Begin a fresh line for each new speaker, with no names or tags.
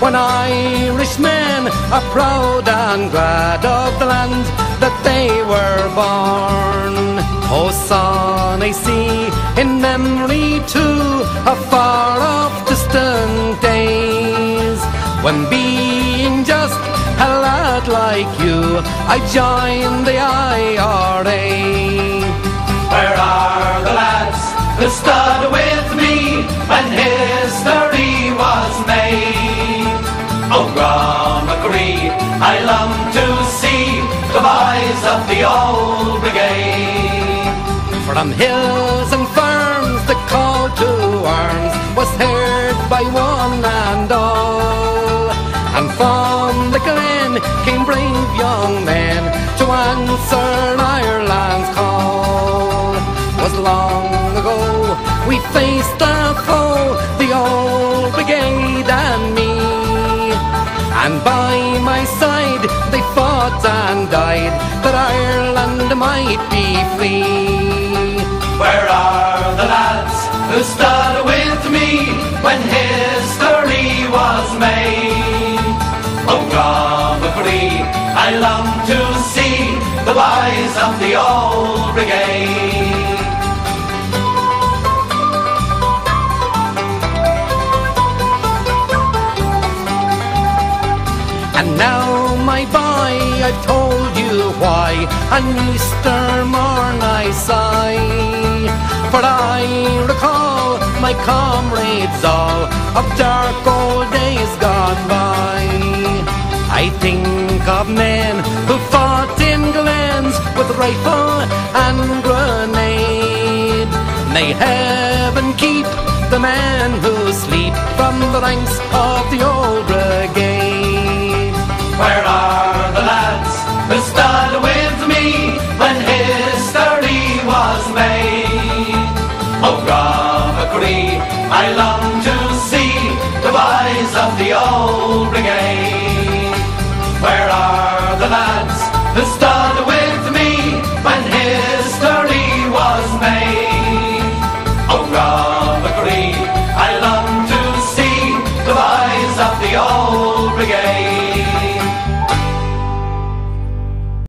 when Irishmen are proud and glad of the land that they were born. Oh, son, I see in memory too of far-off distant days, when being just a lad like you, I joined the IRA.
Where are the lads who stood with me when history was made? Oh, Grammacree, I long to see the boys of the old brigade.
From hills and farms the call to arms was heard by one and all, and from the glen came brave young men to answer Ireland's call. 'Twas long ago we faced the foe, the old brigade and me, and by my side they fought and died that Ireland might be free.
Where are the lads who stood with me when history was made? Oh, Grammacree, I long to see the boys of the old brigade.
And now, my boy, I've told you why on Easter morn I sigh, for I recall my comrades all of dark old days gone by. I think of men who fought in glens with rifle and grenade. May heaven keep the men who sleep from the ranks of the old brigade.
Where are the lads who stood with me when history was made? Oh, Grammacree, I long to see the boys of the old brigade. Where are